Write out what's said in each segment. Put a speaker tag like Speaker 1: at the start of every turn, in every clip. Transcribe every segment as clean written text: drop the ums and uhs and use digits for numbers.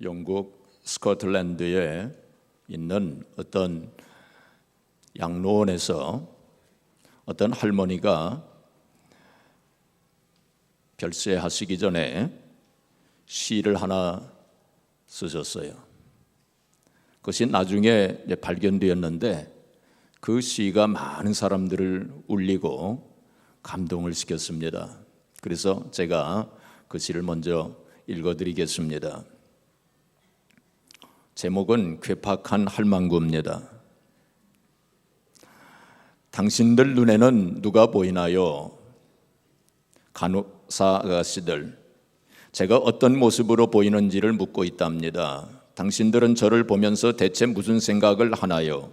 Speaker 1: 영국 스코틀랜드에 있는 어떤 양로원에서 어떤 할머니가 별세하시기 전에 시를 하나 쓰셨어요. 그것이 나중에 발견되었는데 그 시가 많은 사람들을 울리고 감동을 시켰습니다. 그래서 제가 그 시를 먼저 읽어드리겠습니다. 제목은 괴팍한 할망구입니다. 당신들 눈에는 누가 보이나요? 간호사 아가씨들, 제가 어떤 모습으로 보이는지를 묻고 있답니다. 당신들은 저를 보면서 대체 무슨 생각을 하나요?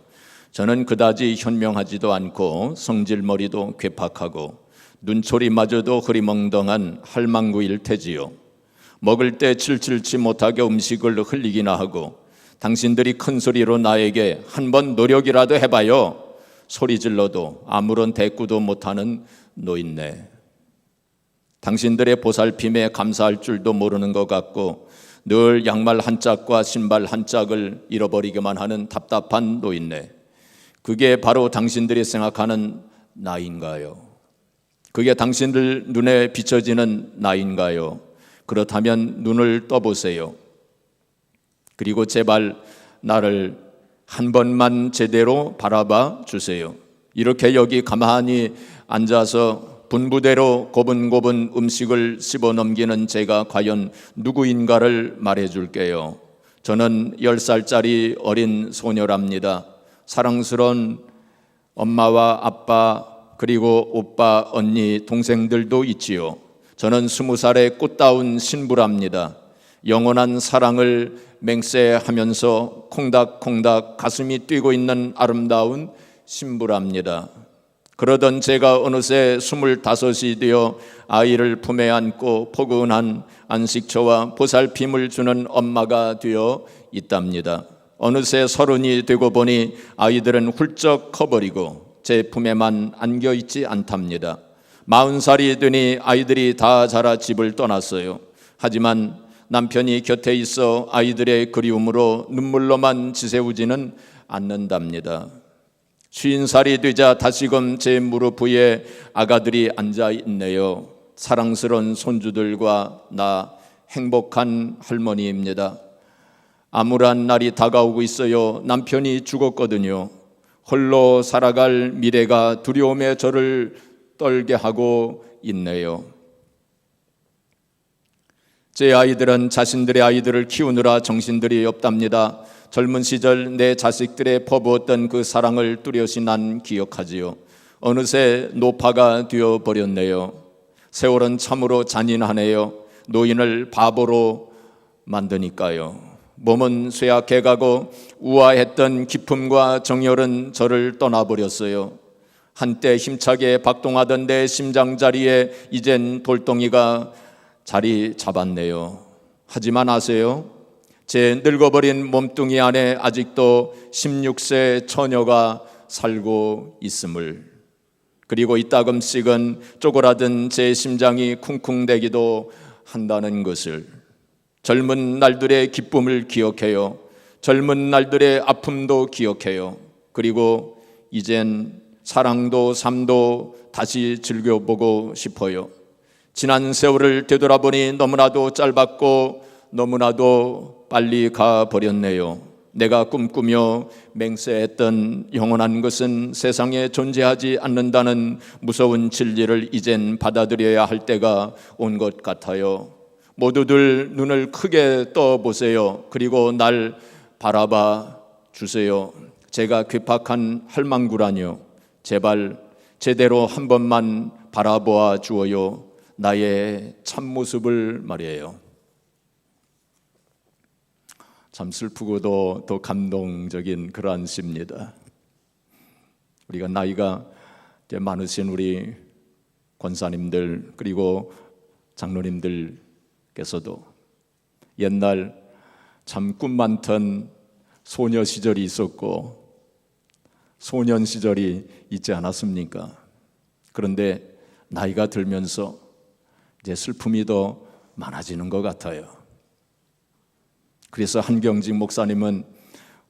Speaker 1: 저는 그다지 현명하지도 않고 성질머리도 괴팍하고 눈초리마저도 흐리멍덩한 할망구일 테지요. 먹을 때 칠칠치 못하게 음식을 흘리기나 하고 당신들이 큰 소리로 나에게 한번 노력이라도 해봐요. 소리 질러도 아무런 대꾸도 못하는 노인네. 당신들의 보살핌에 감사할 줄도 모르는 것 같고 늘 양말 한 짝과 신발 한 짝을 잃어버리기만 하는 답답한 노인네. 그게 바로 당신들이 생각하는 나인가요? 그게 당신들 눈에 비춰지는 나인가요? 그렇다면 눈을 떠보세요. 그리고 제발 나를 한 번만 제대로 바라봐 주세요. 이렇게 여기 가만히 앉아서 분부대로 고분고분 음식을 씹어 넘기는 제가 과연 누구인가를 말해 줄게요. 저는 10살짜리 어린 소녀랍니다. 사랑스러운 엄마와 아빠 그리고 오빠, 언니, 동생들도 있지요. 저는 20살의 꽃다운 신부랍니다. 영원한 사랑을 맹세하면서 콩닥콩닥 가슴이 뛰고 있는 아름다운 신부랍니다. 그러던 제가 어느새 25이 되어 아이를 품에 안고 포근한 안식처와 보살핌을 주는 엄마가 되어 있답니다. 어느새 30이 되고 보니 아이들은 훌쩍 커버리고 제 품에만 안겨있지 않답니다. 40살이 되니 아이들이 다 자라 집을 떠났어요. 하지만 남편이 곁에 있어 아이들의 그리움으로 눈물로만 지새우지는 않는답니다. 50살이 되자 다시금 제 무릎 위에 아가들이 앉아 있네요. 사랑스러운 손주들과 나 행복한 할머니입니다. 암울한 날이 다가오고 있어요. 남편이 죽었거든요. 홀로 살아갈 미래가 두려움에 저를 떨게 하고 있네요. 제 아이들은 자신들의 아이들을 키우느라 정신들이 없답니다. 젊은 시절 내 자식들에 퍼부었던 그 사랑을 뚜렷이 난 기억하지요. 어느새 노파가 되어버렸네요. 세월은 참으로 잔인하네요. 노인을 바보로 만드니까요. 몸은 쇠약해가고 우아했던 기품과 정열은 저를 떠나버렸어요. 한때 힘차게 박동하던 내 심장자리에 이젠 돌덩이가 자리 잡았네요. 하지만 아세요? 제 늙어버린 몸뚱이 안에 아직도 16세 처녀가 살고 있음을, 그리고 이따금씩은 쪼그라든 제 심장이 쿵쿵대기도 한다는 것을, 젊은 날들의 기쁨을 기억해요. 젊은 날들의 아픔도 기억해요. 그리고 이젠 사랑도 삶도 다시 즐겨보고 싶어요. 지난 세월을 되돌아보니 너무나도 짧았고 너무나도 빨리 가버렸네요. 내가 꿈꾸며 맹세했던 영원한 것은 세상에 존재하지 않는다는 무서운 진리를 이젠 받아들여야 할 때가 온 것 같아요. 모두들 눈을 크게 떠보세요. 그리고 날 바라봐 주세요. 제가 괴팍한 할망구라뇨. 제발 제대로 한 번만 바라보아 주어요. 나의 참모습을 말이에요. 참 슬프고도 더 감동적인 그러한 시입니다. 우리가 나이가 이제 많으신 우리 권사님들 그리고 장로님들께서도 옛날 참 꿈 많던 소녀 시절이 있었고 소년 시절이 있지 않았습니까? 그런데 나이가 들면서 이제 슬픔이 더 많아지는 것 같아요. 그래서 한경직 목사님은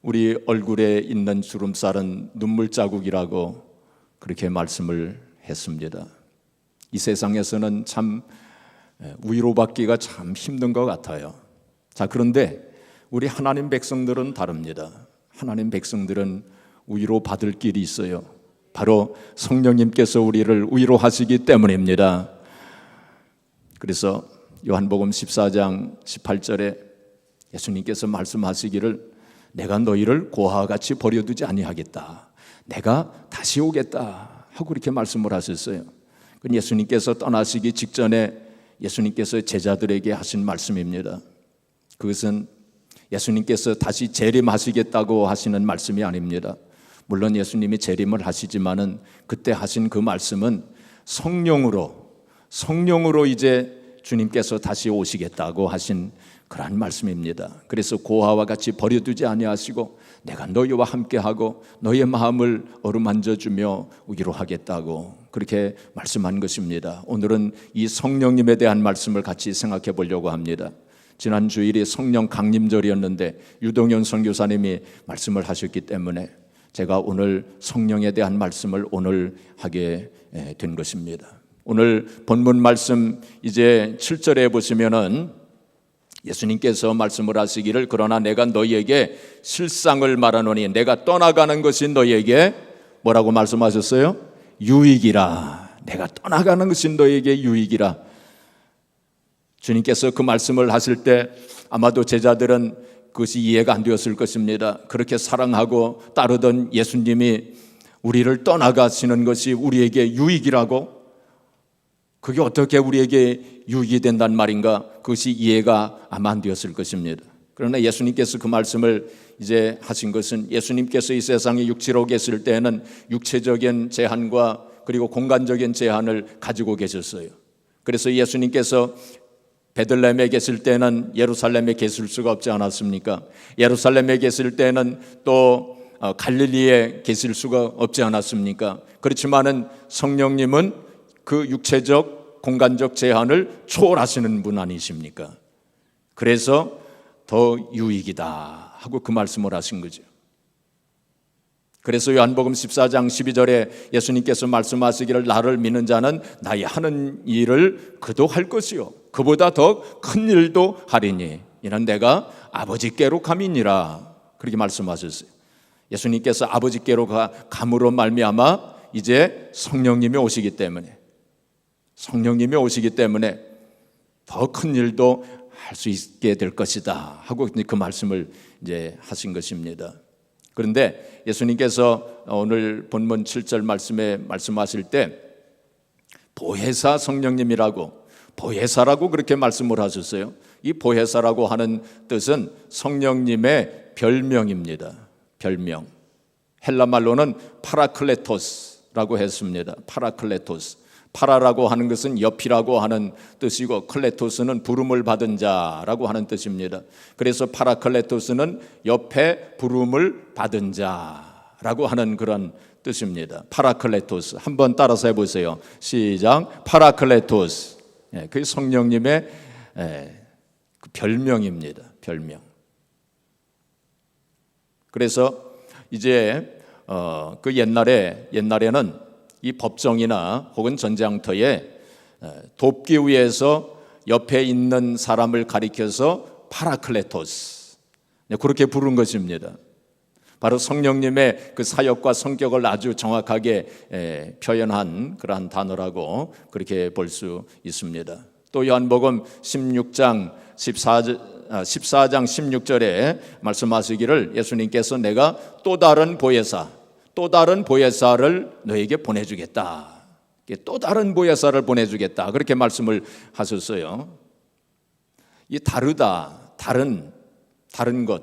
Speaker 1: 우리 얼굴에 있는 주름살은 눈물 자국이라고 그렇게 말씀을 했습니다. 이 세상에서는 참 위로받기가 참 힘든 것 같아요. 자, 그런데 우리 하나님 백성들은 다릅니다. 하나님 백성들은 위로받을 길이 있어요. 바로 성령님께서 우리를 위로하시기 때문입니다. 그래서 요한복음 14장 18절에 예수님께서 말씀하시기를 내가 너희를 고아와 같이 버려두지 아니하겠다. 내가 다시 오겠다 하고 이렇게 말씀을 하셨어요. 예수님께서 떠나시기 직전에 예수님께서 제자들에게 하신 말씀입니다. 그것은 예수님께서 다시 재림하시겠다고 하시는 말씀이 아닙니다. 물론 예수님이 재림을 하시지만은 그때 하신 그 말씀은 성령으로 이제 주님께서 다시 오시겠다고 하신 그러한 말씀입니다. 그래서 고아와 같이 버려두지 아니하시고 내가 너희와 함께하고 너희의 마음을 어루만져 주며 위로하겠다고 그렇게 말씀한 것입니다. 오늘은 이 성령님에 대한 말씀을 같이 생각해 보려고 합니다. 지난 주일이 성령 강림절이었는데 유동현 선교사님이 말씀을 하셨기 때문에 제가 오늘 성령에 대한 말씀을 오늘 하게 된 것입니다. 오늘 본문 말씀 이제 7절에 보시면은 예수님께서 말씀을 하시기를 그러나 내가 너희에게 실상을 말하노니 내가 떠나가는 것이 너희에게 뭐라고 말씀하셨어요? 유익이라. 내가 떠나가는 것이 너희에게 유익이라. 주님께서 그 말씀을 하실 때 아마도 제자들은 그것이 이해가 안 되었을 것입니다. 그렇게 사랑하고 따르던 예수님이 우리를 떠나가시는 것이 우리에게 유익이라고? 그게 어떻게 우리에게 유익이 된단 말인가? 그것이 이해가 아마 안 되었을 것입니다. 그러나 예수님께서 그 말씀을 이제 하신 것은 예수님께서 이 세상에 육체로 계실 때에는 육체적인 제한과 그리고 공간적인 제한을 가지고 계셨어요. 그래서 예수님께서 베들레헴에 계실 때는 예루살렘에 계실 수가 없지 않았습니까? 예루살렘에 계실 때는 또 갈릴리에 계실 수가 없지 않았습니까? 그렇지만은 성령님은 그 육체적 공간적 제한을 초월하시는 분 아니십니까? 그래서 더 유익이다 하고 그 말씀을 하신 거죠. 그래서 요한복음 14장 12절에 예수님께서 말씀하시기를 나를 믿는 자는 나의 하는 일을 그도 할 것이요 그보다 더 큰 일도 하리니 이는 내가 아버지께로 감이니라 그렇게 말씀하셨어요. 예수님께서 아버지께로 감으로 말미암아 이제 성령님이 오시기 때문에 더 큰 일도 할 수 있게 될 것이다 하고 그 말씀을 이제 하신 것입니다. 그런데 예수님께서 오늘 본문 7절 말씀에 말씀하실 때 보혜사 성령님이라고 보혜사라고 그렇게 말씀을 하셨어요. 이 보혜사라고 하는 뜻은 성령님의 별명입니다. 별명. 헬라 말로는 파라클레토스라고 했습니다. 파라클레토스. 파라라고 하는 것은 옆이라고 하는 뜻이고 클레토스는 부름을 받은 자라고 하는 뜻입니다. 그래서 파라클레토스는 옆에 부름을 받은 자라고 하는 그런 뜻입니다. 파라클레토스. 한번 따라서 해보세요. 시작. 파라클레토스. 그게 성령님의 그 별명입니다. 별명. 그래서 이제 그 옛날에는 이 법정이나 혹은 전장터에 돕기 위해서 옆에 있는 사람을 가리켜서 파라클레토스 그렇게 부른 것입니다. 바로 성령님의 그 사역과 성격을 아주 정확하게 표현한 그러한 단어라고 그렇게 볼 수 있습니다. 또 요한복음 14장 16절에 말씀하시기를 예수님께서 내가 또 다른 보혜사를 너에게 보내주겠다. 또 다른 보혜사를 보내주겠다. 그렇게 말씀을 하셨어요. 이 다르다, 다른 것.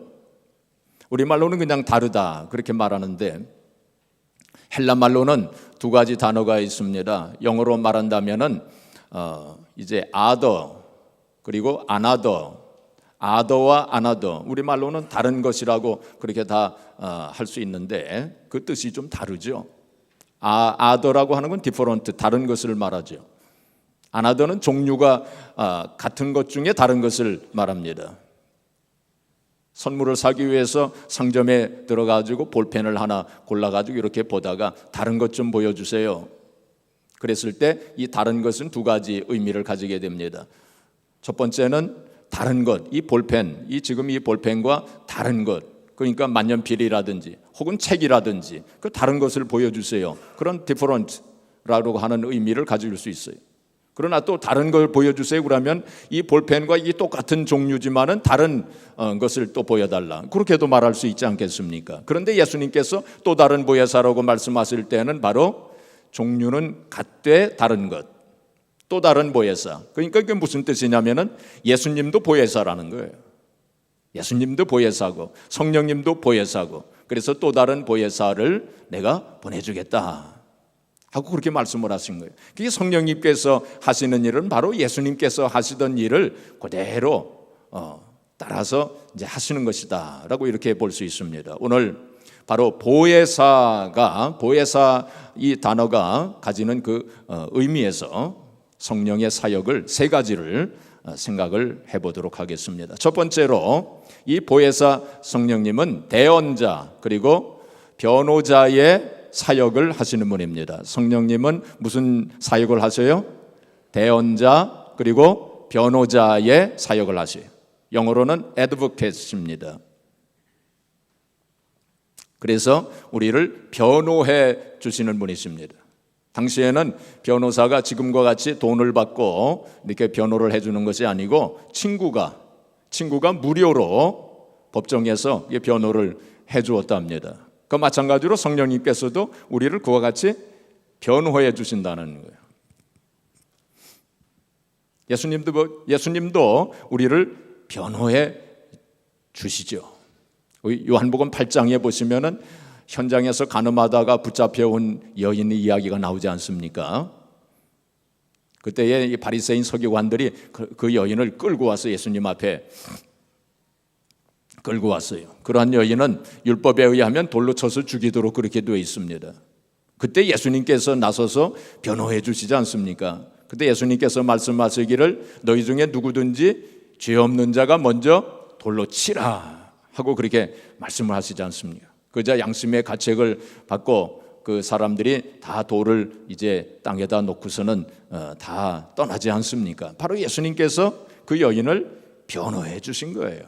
Speaker 1: 우리말로는 그냥 다르다. 그렇게 말하는데 헬라 말로는 두 가지 단어가 있습니다. 영어로 말한다면은 이제 other 그리고 another. 아더와 아나더 우리말로는 다른 것이라고 그렇게 다 할 수 있는데 그 뜻이 좀 다르죠. 아더라고 하는 건 different 다른 것을 말하죠. 아나더는 종류가 같은 것 중에 다른 것을 말합니다. 선물을 사기 위해서 상점에 들어가지고 볼펜을 하나 골라가지고 이렇게 보다가 다른 것 좀 보여주세요. 그랬을 때 이 다른 것은 두 가지 의미를 가지게 됩니다. 첫 번째는 다른 것, 이 볼펜, 지금 이 볼펜과 다른 것, 그러니까 만년필이라든지 혹은 책이라든지 그 다른 것을 보여주세요. 그런 different라고 하는 의미를 가질 수 있어요. 그러나 또 다른 걸 보여주세요. 그러면 이 볼펜과 이 똑같은 종류지만은 다른 것을 또 보여달라. 그렇게도 말할 수 있지 않겠습니까? 그런데 예수님께서 또 다른 보혜사라고 말씀하실 때는 바로 종류는 같되 다른 것, 또 다른 보혜사. 그러니까 그게 무슨 뜻이냐면은 예수님도 보혜사라는 거예요. 예수님도 보혜사고 성령님도 보혜사고, 그래서 또 다른 보혜사를 내가 보내주겠다 하고 그렇게 말씀을 하신 거예요. 그게 성령님께서 하시는 일은 바로 예수님께서 하시던 일을 그대로 따라서 이제 하시는 것이다 라고 이렇게 볼 수 있습니다. 오늘 바로 보혜사 이 단어가 가지는 그 의미에서 성령의 사역을 세 가지를 생각을 해보도록 하겠습니다. 첫 번째로 이 보혜사 성령님은 대언자 그리고 변호자의 사역을 하시는 분입니다. 성령님은 무슨 사역을 하세요? 대언자 그리고 변호자의 사역을 하세요. 영어로는 advocate입니다. 그래서 우리를 변호해 주시는 분이십니다. 당시에는 변호사가 지금과 같이 돈을 받고 이렇게 변호를 해주는 것이 아니고 친구가 무료로 법정에서 변호를 해주었다 합니다. 그 마찬가지로 성령님께서도 우리를 그와 같이 변호해 주신다는 거예요. 예수님도 우리를 변호해 주시죠. 요한복음 8장에 보시면은 현장에서 간음하다가 붙잡혀온 여인의 이야기가 나오지 않습니까? 그때에 이 바리새인 서기관들이 그 여인을 끌고 와서 예수님 앞에 끌고 왔어요. 그러한 여인은 율법에 의하면 돌로 쳐서 죽이도록 그렇게 되어 있습니다. 그때 예수님께서 나서서 변호해 주시지 않습니까? 그때 예수님께서 말씀하시기를 너희 중에 누구든지 죄 없는 자가 먼저 돌로 치라 하고 그렇게 말씀을 하시지 않습니까? 그자 양심의 가책을 받고 그 사람들이 다 돌을 이제 땅에다 놓고서는 다 떠나지 않습니까? 바로 예수님께서 그 여인을 변호해 주신 거예요.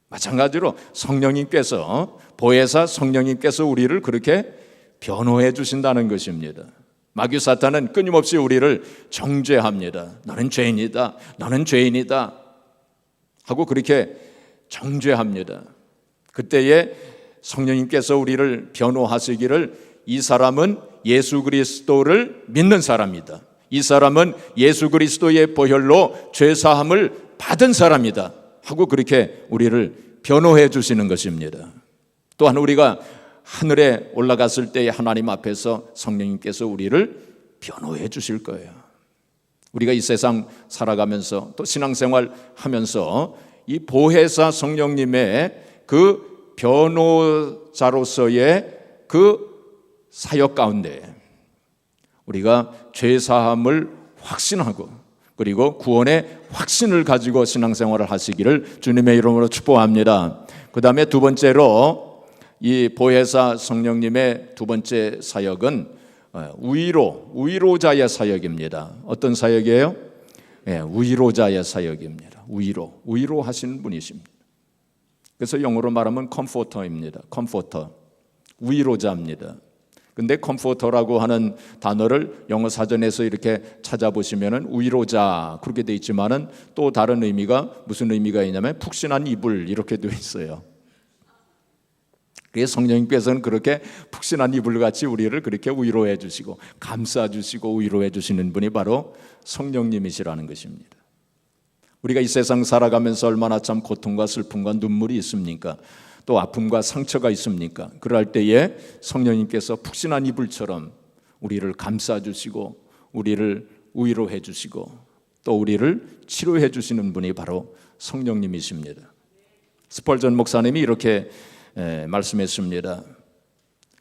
Speaker 1: 마찬가지로 성령님께서 보혜사 성령님께서 우리를 그렇게 변호해 주신다는 것입니다. 마귀 사탄은 끊임없이 우리를 정죄합니다. 너는 죄인이다. 너는 죄인이다. 하고 그렇게 정죄합니다. 그때에 성령님께서 우리를 변호하시기를 이 사람은 예수 그리스도를 믿는 사람이다. 이 사람은 예수 그리스도의 보혈로 죄사함을 받은 사람이다. 하고 그렇게 우리를 변호해 주시는 것입니다. 또한 우리가 하늘에 올라갔을 때 하나님 앞에서 성령님께서 우리를 변호해 주실 거예요. 우리가 이 세상 살아가면서 또 신앙생활 하면서 이 보혜사 성령님의 그 변호자로서의 그 사역 가운데 우리가 죄사함을 확신하고 그리고 구원의 확신을 가지고 신앙생활을 하시기를 주님의 이름으로 축복합니다. 그 다음에 두 번째로 이 보혜사 성령님의 두 번째 사역은 위로자의 사역입니다. 어떤 사역이에요? 위로자의 사역입니다. 위로하시는 분이십니다. 그래서 영어로 말하면 컴포터입니다. 컴포터, 위로자입니다. 근데 컴포터라고 하는 단어를 영어 사전에서 이렇게 찾아보시면은 위로자 그렇게 돼 있지만은 또 다른 의미가 무슨 의미가 있냐면 푹신한 이불 이렇게 되어 있어요. 그래서 성령님께서는 그렇게 푹신한 이불 같이 우리를 그렇게 위로해 주시고 감싸 주시고 위로해 주시는 분이 바로 성령님이시라는 것입니다. 우리가 이 세상 살아가면서 얼마나 참 고통과 슬픔과 눈물이 있습니까? 또 아픔과 상처가 있습니까? 그럴 때에 성령님께서 푹신한 이불처럼 우리를 감싸주시고 우리를 위로해 주시고 또 우리를 치료해 주시는 분이 바로 성령님이십니다. 스펄전 목사님이 이렇게 말씀했습니다.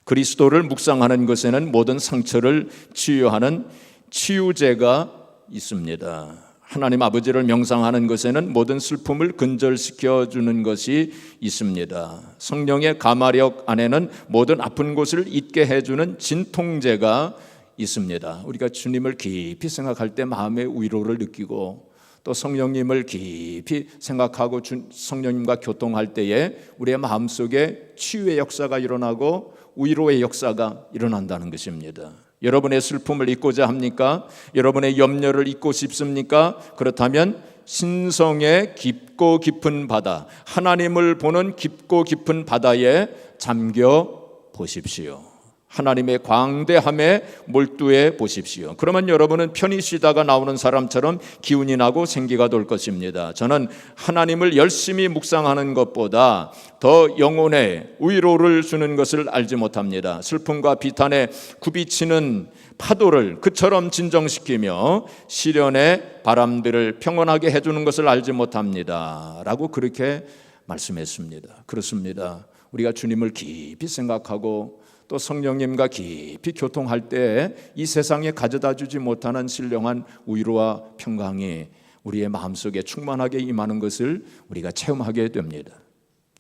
Speaker 1: 그리스도를 묵상하는 것에는 모든 상처를 치유하는 치유제가 있습니다. 하나님 아버지를 명상하는 것에는 모든 슬픔을 근절시켜 주는 것이 있습니다. 성령의 가마력 안에는 모든 아픈 곳을 잊게 해주는 진통제가 있습니다. 우리가 주님을 깊이 생각할 때 마음의 위로를 느끼고 또 성령님을 깊이 생각하고 성령님과 교통할 때에 우리의 마음속에 치유의 역사가 일어나고 위로의 역사가 일어난다는 것입니다. 여러분의 슬픔을 잊고자 합니까? 여러분의 염려를 잊고 싶습니까? 그렇다면 신성의 깊고 깊은 바다, 하나님을 보는 깊고 깊은 바다에 잠겨 보십시오. 하나님의 광대함에 몰두해 보십시오. 그러면 여러분은 편히 쉬다가 나오는 사람처럼 기운이 나고 생기가 돌 것입니다. 저는 하나님을 열심히 묵상하는 것보다 더 영혼에 위로를 주는 것을 알지 못합니다. 슬픔과 비탄에 굽이치는 파도를 그처럼 진정시키며 시련의 바람들을 평온하게 해주는 것을 알지 못합니다 라고 그렇게 말씀했습니다. 그렇습니다. 우리가 주님을 깊이 생각하고 또 성령님과 깊이 교통할 때 이 세상에 가져다 주지 못하는 신령한 위로와 평강이 우리의 마음속에 충만하게 임하는 것을 우리가 체험하게 됩니다.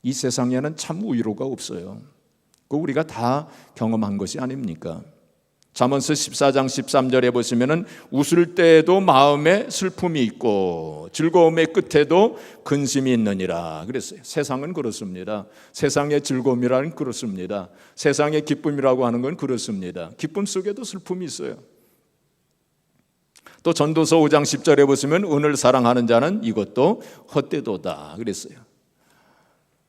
Speaker 1: 이 세상에는 참 위로가 없어요. 그거 우리가 다 경험한 것이 아닙니까? 잠언서 14장 13절에 보시면은 웃을 때에도 마음에 슬픔이 있고 즐거움의 끝에도 근심이 있느니라 그랬어요. 세상은 그렇습니다. 세상의 즐거움이라는 그렇습니다. 세상의 기쁨이라고 하는 건 그렇습니다. 기쁨 속에도 슬픔이 있어요. 또 전도서 5장 10절에 보시면 은을 사랑하는 자는 이것도 헛되도다 그랬어요.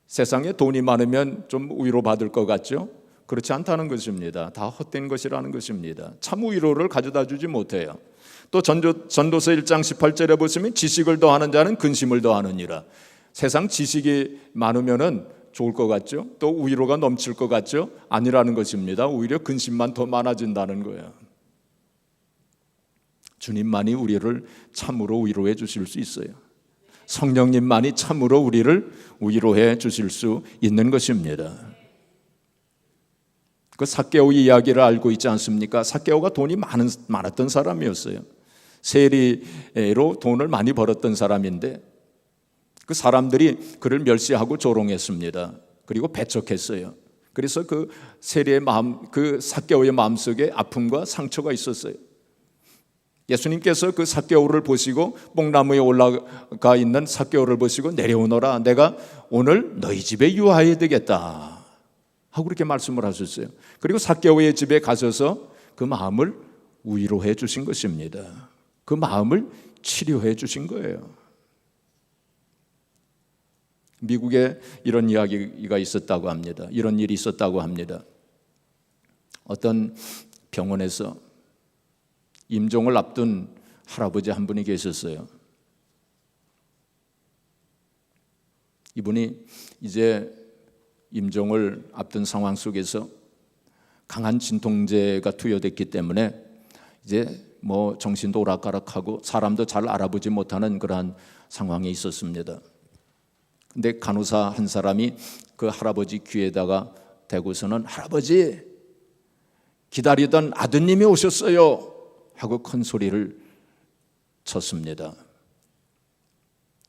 Speaker 1: 세상에 돈이 많으면 좀 위로받을 것 같죠? 그렇지 않다는 것입니다. 다 헛된 것이라는 것입니다. 참 위로를 가져다 주지 못해요. 또 전도서 1장 18절에 보시면 지식을 더하는 자는 근심을 더하느니라. 세상 지식이 많으면 좋을 것 같죠? 또 위로가 넘칠 것 같죠? 아니라는 것입니다. 오히려 근심만 더 많아진다는 거예요. 주님만이 우리를 참으로 위로해 주실 수 있어요. 성령님만이 참으로 우리를 위로해 주실 수 있는 것입니다. 그 삭개오 이야기를 알고 있지 않습니까? 삭개오가 돈이 많았던 사람이었어요. 세리로 돈을 많이 벌었던 사람인데 그 사람들이 그를 멸시하고 조롱했습니다. 그리고 배척했어요. 그래서 그 세리의 마음, 그 삭개오의 마음속에 아픔과 상처가 있었어요. 예수님께서 그 삭개오를 보시고 뽕나무에 올라가 있는 삭개오를 보시고 내려오너라, 내가 오늘 너희 집에 유하여야 되겠다 하고 그렇게 말씀을 하셨어요. 그리고 삭개오의 집에 가셔서 그 마음을 위로해 주신 것입니다. 그 마음을 치료해 주신 거예요. 미국에 이런 이야기가 있었다고 합니다. 이런 일이 있었다고 합니다. 어떤 병원에서 임종을 앞둔 할아버지 한 분이 계셨어요. 이분이 이제 임종을 앞둔 상황 속에서 강한 진통제가 투여됐기 때문에 이제 뭐 정신도 오락가락하고 사람도 잘 알아보지 못하는 그러한 상황에 있었습니다. 근데 간호사 한 사람이 그 할아버지 귀에다가 대고서는 할아버지 기다리던 아드님이 오셨어요 하고 큰 소리를 쳤습니다.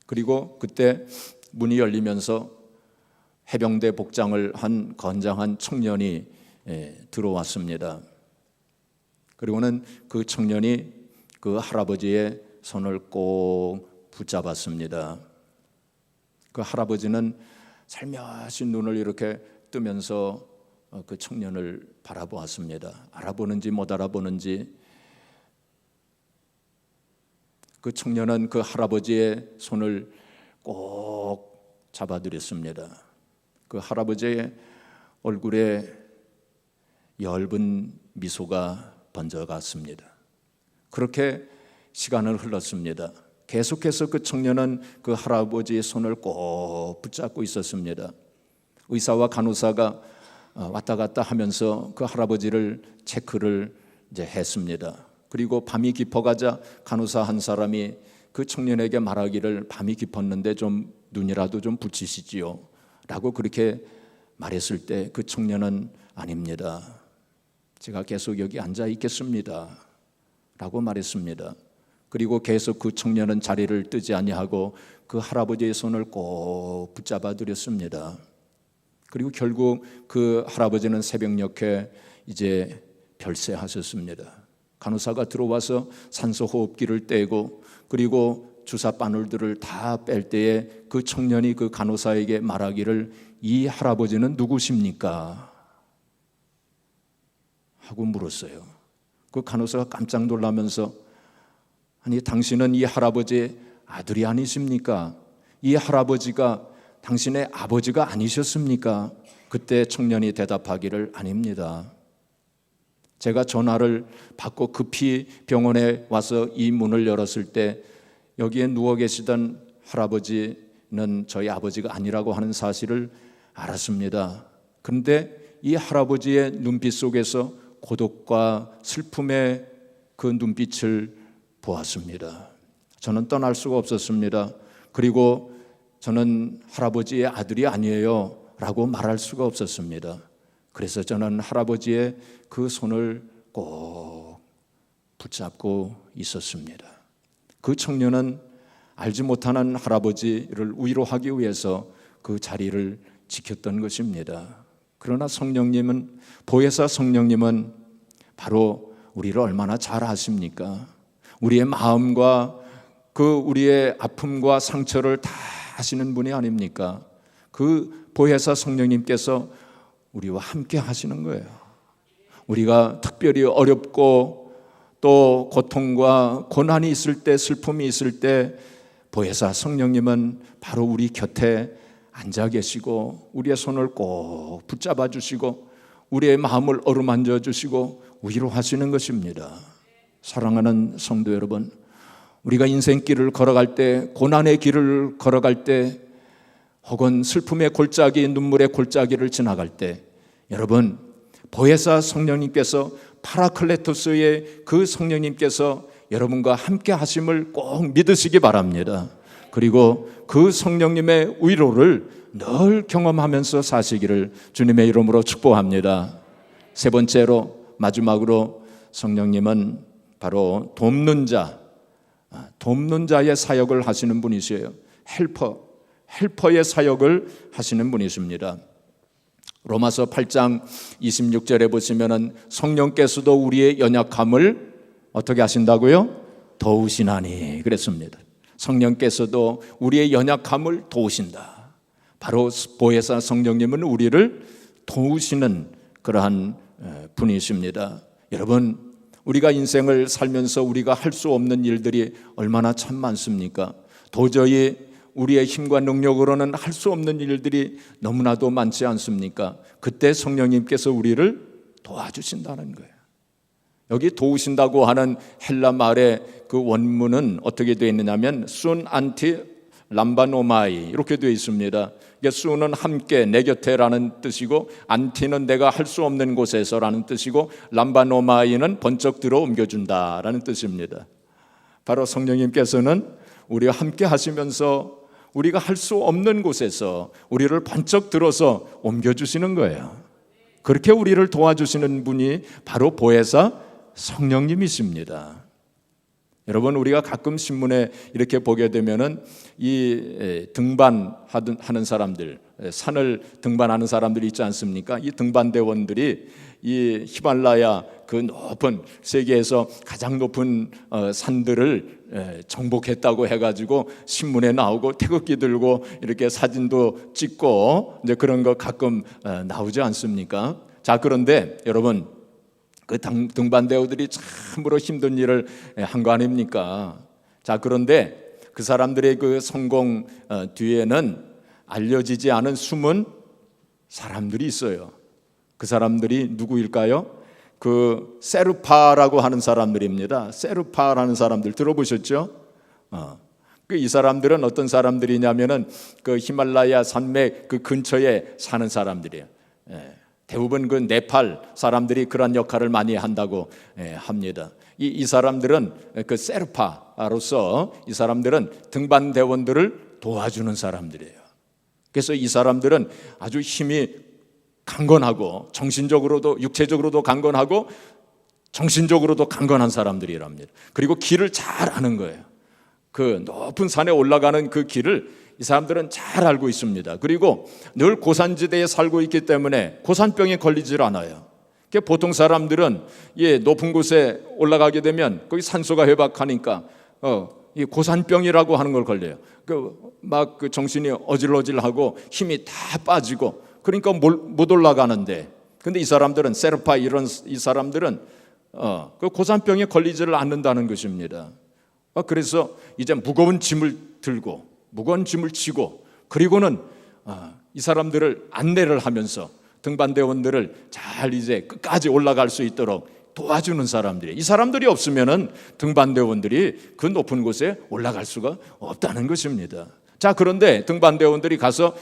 Speaker 1: 그리고 그때 문이 열리면서 해병대 복장을 한 건장한 청년이 들어왔습니다. 그리고는 그 청년이 그 할아버지의 손을 꼭 붙잡았습니다. 그 할아버지는 살며시 눈을 이렇게 뜨면서 그 청년을 바라보았습니다. 알아보는지 못 알아보는지. 그 청년은 그 할아버지의 손을 꼭 잡아들였습니다. 그 할아버지의 얼굴에 엷은 미소가 번져갔습니다. 그렇게 시간을 흘렀습니다. 계속해서 그 청년은 그 할아버지의 손을 꼭 붙잡고 있었습니다. 의사와 간호사가 왔다 갔다 하면서 그 할아버지를 체크를 이제 했습니다. 그리고 밤이 깊어가자 간호사 한 사람이 그 청년에게 말하기를 밤이 깊었는데 좀 눈이라도 좀 붙이시지요 라고 그렇게 말했을 때 그 청년은 제가 계속 여기 앉아 있겠습니다 라고 말했습니다. 그 그리고 계속 그 청년은 자리를 뜨지 아니하고 그 할아버지의 손을 꼭 붙잡아 드렸습니다. 그리고 결국 그 할아버지는 새벽녘에 이제 별세하셨습니다. 간호사가 들어와서 산소호흡기를 떼고 그리고 주사 바늘들을 다 뺄 때에 그 청년이 그 간호사에게 말하기를 이 할아버지는 누구십니까? 하고 물었어요. 그 간호사가 깜짝 놀라면서 아니 당신은 이 할아버지의 아들이 아니십니까? 이 할아버지가 당신의 아버지가 아니셨습니까? 그때 청년이 대답하기를 아닙니다. 제가 전화를 받고 급히 병원에 와서 이 문을 열었을 때 여기에 누워 계시던 할아버지는 저희 아버지가 아니라고 하는 사실을 알았습니다. 그런데 이 할아버지의 눈빛 속에서 고독과 슬픔의 그 눈빛을 보았습니다. 저는 떠날 수가 없었습니다. 그리고 저는 할아버지의 아들이 아니에요 라고 말할 수가 없었습니다. 그래서 저는 할아버지의 그 손을 꼭 붙잡고 있었습니다. 그 청년은 알지 못하는 할아버지를 위로하기 위해서 그 자리를 지켰던 것입니다. 그러나 성령님은, 보혜사 성령님은 바로 우리를 얼마나 잘 아십니까? 우리의 마음과 그 우리의 아픔과 상처를 다 아시는 분이 아닙니까? 그 보혜사 성령님께서 우리와 함께 하시는 거예요. 우리가 특별히 어렵고 또 고통과 고난이 있을 때, 슬픔이 있을 때 보혜사 성령님은 바로 우리 곁에 앉아 계시고 우리의 손을 꼭 붙잡아 주시고 우리의 마음을 어루만져 주시고 위로하시는 것입니다. 사랑하는 성도 여러분, 우리가 인생길을 걸어갈 때, 고난의 길을 걸어갈 때, 혹은 슬픔의 골짜기, 눈물의 골짜기를 지나갈 때, 여러분 보혜사 성령님께서, 파라클레토스의 그 성령님께서 여러분과 함께 하심을 꼭 믿으시기 바랍니다. 그리고 그 성령님의 위로를 늘 경험하면서 사시기를 주님의 이름으로 축복합니다. 세 번째로, 마지막으로 성령님은 바로 돕는 자의 사역을 하시는 분이세요. 헬퍼의 사역을 하시는 분이십니다. 로마서 8장 26절에 보시면은 성령께서도 우리의 연약함을 어떻게 하신다고요? 도우시나니 그랬습니다. 성령께서도 우리의 연약함을 도우신다. 바로 보혜사 성령님은 우리를 도우시는 그러한 분이십니다. 여러분, 우리가 인생을 살면서 우리가 할 수 없는 일들이 얼마나 참 많습니까? 도저히 우리의 힘과 능력으로는 할 수 없는 일들이 너무나도 많지 않습니까? 그때 성령님께서 우리를 도와주신다는 거예요. 여기 도우신다고 하는 헬라 말의 그 원문은 어떻게 되어 있느냐면 순 안티 람바노마이 이렇게 되어 있습니다. 순은 함께 내 곁에라는 뜻이고 안티는 내가 할 수 없는 곳에서라는 뜻이고 람바노마이는 번쩍 들어 옮겨준다라는 뜻입니다. 바로 성령님께서는 우리와 함께 하시면서 우리가 할 수 없는 곳에서 우리를 번쩍 들어서 옮겨주시는 거예요. 그렇게 우리를 도와주시는 분이 바로 보혜사 성령님이십니다. 여러분, 우리가 가끔 신문에 이렇게 보게 되면은 이 등반하는 사람들, 산을 등반하는 사람들이 있지 않습니까? 이 등반대원들이 이 히말라야 그 높은 세계에서 가장 높은 산들을 정복했다고 해가지고 신문에 나오고 태극기 들고 이렇게 사진도 찍고 이제 그런 거 가끔 나오지 않습니까? 자, 그런데 여러분, 그 등반대원들이 참으로 힘든 일을 한 거 아닙니까? 자, 그런데 그 사람들의 그 성공 뒤에는 알려지지 않은 숨은 사람들이 있어요. 그 사람들이 누구일까요? 그 세르파라고 하는 사람들입니다. 세르파라는 사람들 들어보셨죠? 이 사람들은 어떤 사람들이냐면은 그 히말라야 산맥 그 근처에 사는 사람들이에요. 대부분 그 네팔 사람들이 그런 역할을 많이 한다고 합니다. 이 사람들은 그 세르파로서 이 사람들은 등반대원들을 도와주는 사람들이에요. 그래서 이 사람들은 아주 힘이 강건하고 정신적으로도 육체적으로도 강건하고 정신적으로도 강건한 사람들이랍니다. 그리고 길을 잘 아는 거예요. 그 높은 산에 올라가는 그 길을 이 사람들은 잘 알고 있습니다. 그리고 늘 고산지대에 살고 있기 때문에 고산병에 걸리질 않아요. 보통 사람들은 높은 곳에 올라가게 되면 거기 산소가 회박하니까 이 고산병이라고 하는 걸 걸려요. 막 정신이 어질어질하고 힘이 다 빠지고 그러니까 못 올라가는데, 근데 이 사람들은 세르파 이 사람들은 그 고산병에 걸리지를 않는다는 것입니다. 그래서 이제 무거운 짐을 들고 무거운 짐을 지고 그리고는 이 사람들을 안내를 하면서 등반대원들을 잘 이제 끝까지 올라갈 수 있도록 도와주는 사람들이, 이 사람들이 없으면은 등반대원들이 그 높은 곳에 올라갈 수가 없다는 것입니다. 자, 그런데 등반대원들이 가서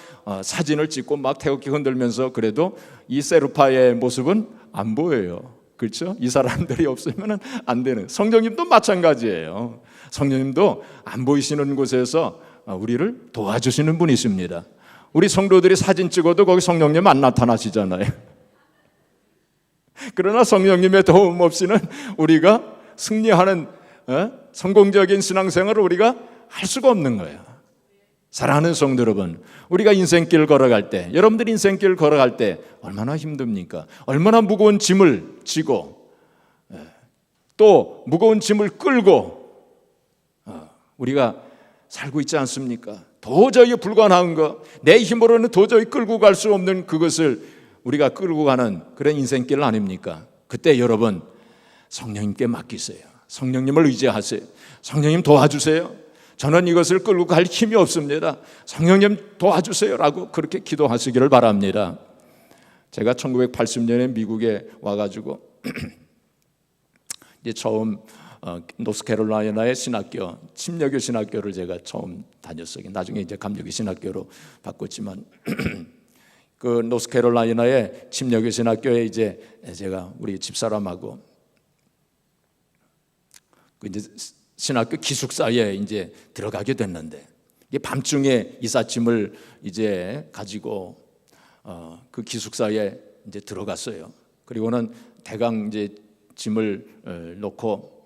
Speaker 1: 사진을 찍고 막 태극기 흔들면서 그래도 이 세르파의 모습은 안 보여요. 그렇죠? 이 사람들이 없으면 안 되는. 성령님도 마찬가지예요. 성령님도 안 보이시는 곳에서 우리를 도와주시는 분이십니다. 우리 성도들이 사진 찍어도 거기 성령님 안 나타나시잖아요. 그러나 성령님의 도움 없이는 우리가 승리하는 성공적인 신앙생활을 우리가 할 수가 없는 거예요. 사랑하는 성도 여러분, 우리가 인생길 걸어갈 때, 여러분들 인생길 걸어갈 때 얼마나 힘듭니까? 얼마나 무거운 짐을 지고 또 무거운 짐을 끌고 우리가 살고 있지 않습니까? 도저히 불가능한 것, 내 힘으로는 도저히 끌고 갈 수 없는 그것을 우리가 끌고 가는 그런 인생길 아닙니까? 그때 여러분 성령님께 맡기세요. 성령님을 의지하세요. 성령님 도와주세요. 저는 이것을 끌고 갈 힘이 없습니다. 성령님 도와주세요라고 그렇게 기도하시기를 바랍니다. 제가 1980년에 미국에 와가지고 이제 처음 노스캐롤라이나의 신학교, 침례교 신학교를 제가 처음 다녔어요. 나중에 이제 감리교 신학교로 바꿨지만 그 노스캐롤라이나의 침례교 신학교에 이제 제가 우리 집사람하고 그 이제 신학교 기숙사에 이제 들어가게 됐는데, 이게 밤중에 이삿짐을 이제 가지고 그 기숙사에 이제 들어갔어요. 그리고는 대강 이제 짐을 놓고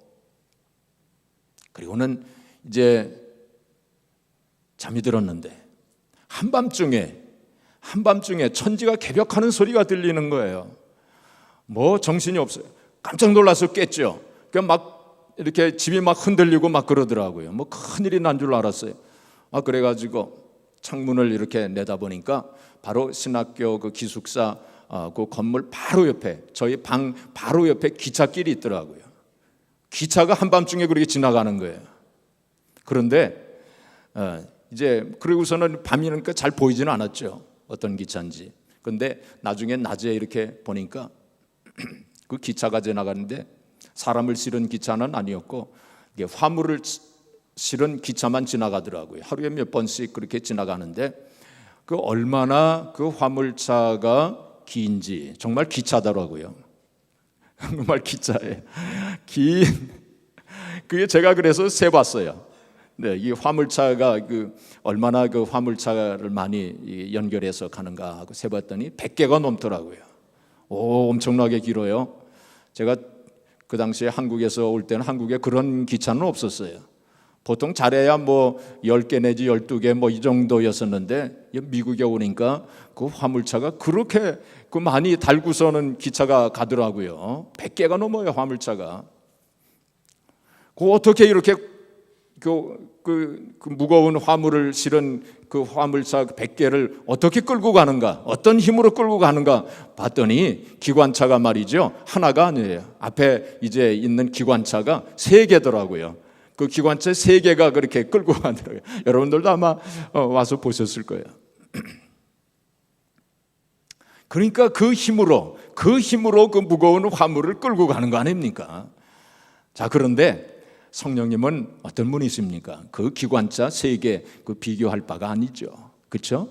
Speaker 1: 그리고는 이제 잠이 들었는데 한밤중에 천지가 개벽하는 소리가 들리는 거예요. 뭐 정신이 없어요. 깜짝 놀라서 깼죠. 그러니까 막 이렇게 집이 막 흔들리고 막 그러더라고요. 뭐 큰일이 난 줄 알았어요. 그래가지고 창문을 이렇게 내다보니까 바로 신학교 그 기숙사 그 건물 바로 옆에, 저희 방 바로 옆에 기찻길이 있더라고요. 기차가 한밤중에 그렇게 지나가는 거예요. 그런데 이제 그러고서는 밤이니까 잘 보이지는 않았죠. 어떤 기차인지. 그런데 나중에 낮에 이렇게 보니까 그 기차가 지나가는데 사람을 실은 기차는 아니었고 이게 화물을 실은 기차만 지나가더라고요. 하루에 몇 번씩 그렇게 지나가는데 그 얼마나 그 화물차가 긴지 정말 기차더라고요. 정말 기차에 긴, 그게 제가 그래서 세봤어요. 네, 이 화물차가 얼마나 그 화물차를 많이 연결해서 가는가 하고 세봤더니 100개가 넘더라고요. 오, 엄청나게 길어요. 제가 그 당시에 한국에서 올 때는 한국에 그런 기차는 없었어요. 보통 잘해야 뭐 10개 내지 12개 뭐 이 정도였었는데 미국에 오니까 그 화물차가 그렇게 그 많이 달고서는 기차가 가더라고요. 100개가 넘어요, 화물차가. 어떻게 이렇게 그 무거운 화물을 실은 그 화물차 100개를 어떻게 끌고 가는가, 어떤 힘으로 끌고 가는가 봤더니 기관차가 말이죠, 하나가 아니에요. 앞에 이제 있는 기관차가 3개더라고요. 그 기관차 3개가 그렇게 끌고 가더라고요. 여러분들도 아마 와서 보셨을 거예요. 그러니까 그 힘으로 그 무거운 화물을 끌고 가는 거 아닙니까? 자, 그런데 성령님은 어떤 분이십니까? 그 기관차 3개 그 비교할 바가 아니죠. 그렇죠?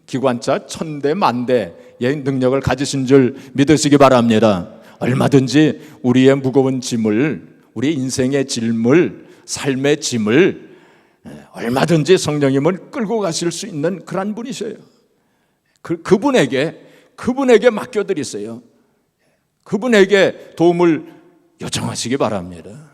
Speaker 1: 기관차 1000대 만대의 능력을 가지신 줄 믿으시기 바랍니다. 얼마든지 우리의 무거운 짐을, 우리 인생의 짐을, 삶의 짐을 얼마든지 성령님은 끌고 가실 수 있는 그런 분이셔요. 그분에게 맡겨드리세요. 그분에게 도움을 요청하시기 바랍니다.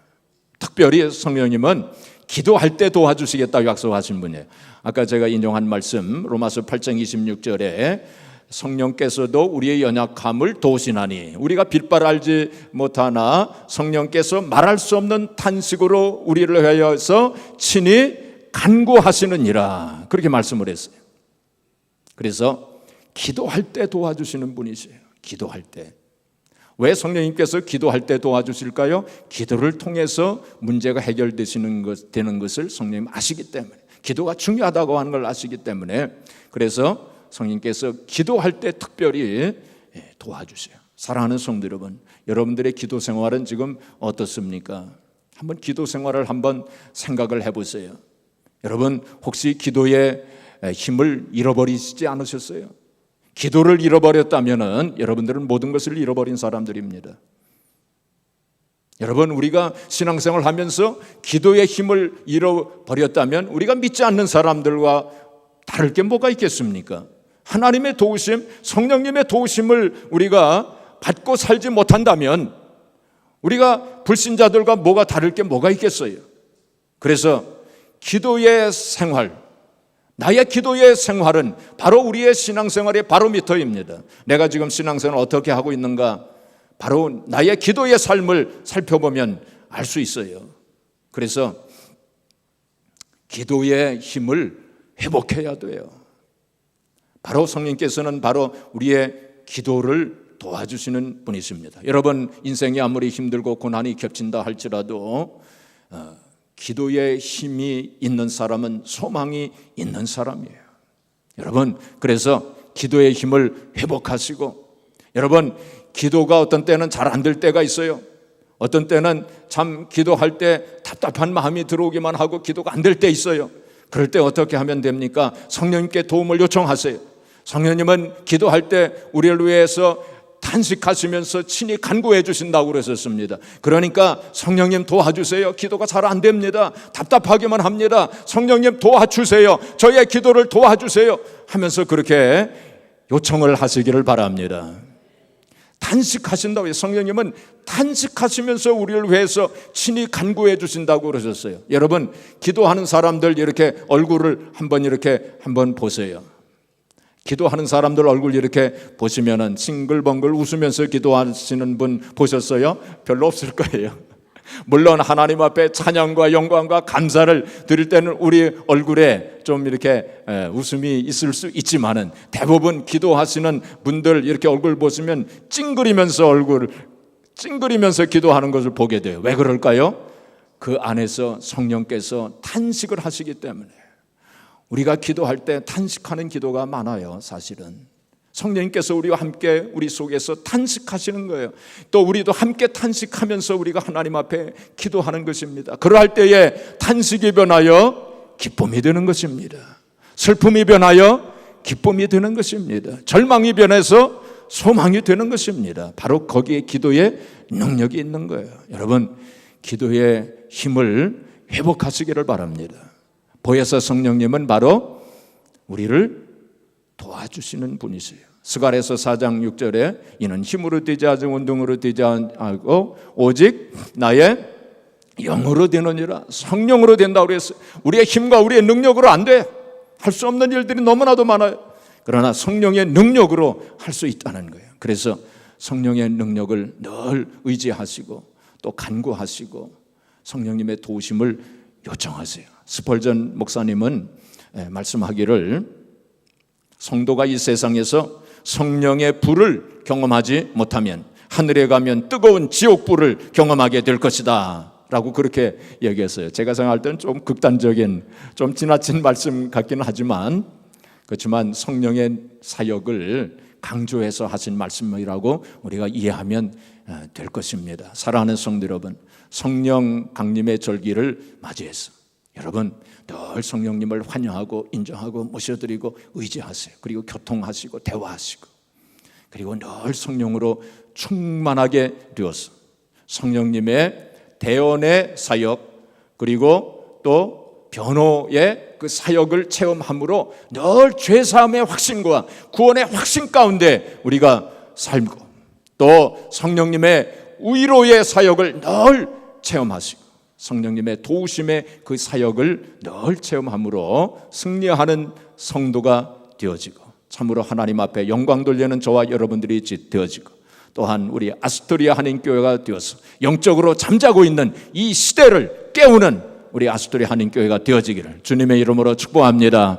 Speaker 1: 특별히 성령님은 기도할 때 도와주시겠다고 약속하신 분이에요. 아까 제가 인용한 말씀 로마서 8장 26절에 성령께서도 우리의 연약함을 도우시나니 우리가 빌바를 알지 못하나 성령께서 말할 수 없는 탄식으로 우리를 위하여서 친히 간구하시느니라, 그렇게 말씀을 했어요. 그래서 기도할 때 도와주시는 분이세요. 기도할 때. 왜 성령님께서 기도할 때 도와주실까요? 기도를 통해서 문제가 해결되는 것을 성령님 아시기 때문에, 기도가 중요하다고 하는 걸 아시기 때문에, 그래서 성령님께서 기도할 때 특별히 도와주세요. 사랑하는 성도 여러분, 여러분들의 기도 생활은 지금 어떻습니까? 한번 기도 생활을 한번 생각을 해보세요. 여러분 혹시 기도의 힘을 잃어버리시지 않으셨어요? 기도를 잃어버렸다면 여러분들은 모든 것을 잃어버린 사람들입니다. 여러분, 우리가 신앙생활을 하면서 기도의 힘을 잃어버렸다면 우리가 믿지 않는 사람들과 다를 게 뭐가 있겠습니까? 하나님의 도우심, 성령님의 도우심을 우리가 받고 살지 못한다면 우리가 불신자들과 뭐가 다를 게 뭐가 있겠어요? 그래서 기도의 생활, 나의 기도의 생활은 바로 우리의 신앙생활의 바로미터입니다. 내가 지금 신앙생활을 어떻게 하고 있는가, 바로 나의 기도의 삶을 살펴보면 알 수 있어요. 그래서 기도의 힘을 회복해야 돼요. 바로 성령께서는 바로 우리의 기도를 도와주시는 분이십니다. 여러분, 인생이 아무리 힘들고 고난이 겹친다 할지라도 기도의 힘이 있는 사람은 소망이 있는 사람이에요. 여러분, 그래서 기도의 힘을 회복하시고, 여러분, 기도가 어떤 때는 잘 안 될 때가 있어요. 어떤 때는 참 기도할 때 답답한 마음이 들어오기만 하고 기도가 안 될 때 있어요. 그럴 때 어떻게 하면 됩니까? 성령님께 도움을 요청하세요. 성령님은 기도할 때 우리를 위해서 탄식하시면서 친히 간구해 주신다고 그랬었습니다. 그러니까 성령님 도와주세요. 기도가 잘 안 됩니다. 답답하기만 합니다. 성령님 도와주세요. 저의 기도를 도와주세요 하면서 그렇게 요청을 하시기를 바랍니다. 탄식하신다고요. 성령님은 탄식하시면서 우리를 위해서 친히 간구해 주신다고 그러셨어요. 여러분, 기도하는 사람들 이렇게 얼굴을 한번 보세요. 기도하는 사람들 얼굴 이렇게 보시면은 싱글벙글 웃으면서 기도하시는 분 보셨어요? 별로 없을 거예요. 물론 하나님 앞에 찬양과 영광과 감사를 드릴 때는 우리 얼굴에 좀 이렇게 웃음이 있을 수 있지만은 대부분 기도하시는 분들 이렇게 얼굴 보시면 찡그리면서 기도하는 것을 보게 돼요. 왜 그럴까요? 그 안에서 성령께서 탄식을 하시기 때문에. 우리가 기도할 때 탄식하는 기도가 많아요. 사실은 성령님께서 우리와 함께 우리 속에서 탄식하시는 거예요. 또 우리도 함께 탄식하면서 우리가 하나님 앞에 기도하는 것입니다. 그러할 때에 탄식이 변하여 기쁨이 되는 것입니다. 슬픔이 변하여 기쁨이 되는 것입니다. 절망이 변해서 소망이 되는 것입니다. 바로 거기에 기도의 능력이 있는 거예요. 여러분, 기도의 힘을 회복하시기를 바랍니다. 보혜사 성령님은 바로 우리를 도와주시는 분이세요. 스가랴서 4장 6절에 이는 힘으로 되지 않고 운동으로 되지 않고 오직 나의 영으로 되느니라. 성령으로 된다고 그랬어요. 우리의 힘과 우리의 능력으로 안 돼. 할 수 없는 일들이 너무나도 많아요. 그러나 성령의 능력으로 할 수 있다는 거예요. 그래서 성령의 능력을 늘 의지하시고 또 간구하시고 성령님의 도우심을 요청하세요. 스펄전 목사님은 말씀하기를 성도가 이 세상에서 성령의 불을 경험하지 못하면 하늘에 가면 뜨거운 지옥불을 경험하게 될 것이다 라고 그렇게 얘기했어요. 제가 생각할 때는 좀 극단적인, 좀 지나친 말씀 같기는 하지만 그렇지만 성령의 사역을 강조해서 하신 말씀이라고 우리가 이해하면 될 것입니다. 사랑하는 성도 여러분, 성령 강림의 절기를 맞이해서 여러분 늘 성령님을 환영하고 인정하고 모셔드리고 의지하세요. 그리고 교통하시고 대화하시고 그리고 늘 성령으로 충만하게 되어서 성령님의 대언의 사역 그리고 또 변호의 그 사역을 체험함으로 늘 죄사함의 확신과 구원의 확신 가운데 우리가 살고 또 성령님의 위로의 사역을 늘 체험하시고 성령님의 도우심의 그 사역을 늘 체험함으로 승리하는 성도가 되어지고 참으로 하나님 앞에 영광 돌리는 저와 여러분들이 되어지고 또한 우리 아스토리아 한인교회가 되어서 영적으로 잠자고 있는 이 시대를 깨우는 우리 아스토리아 한인교회가 되어지기를 주님의 이름으로 축복합니다.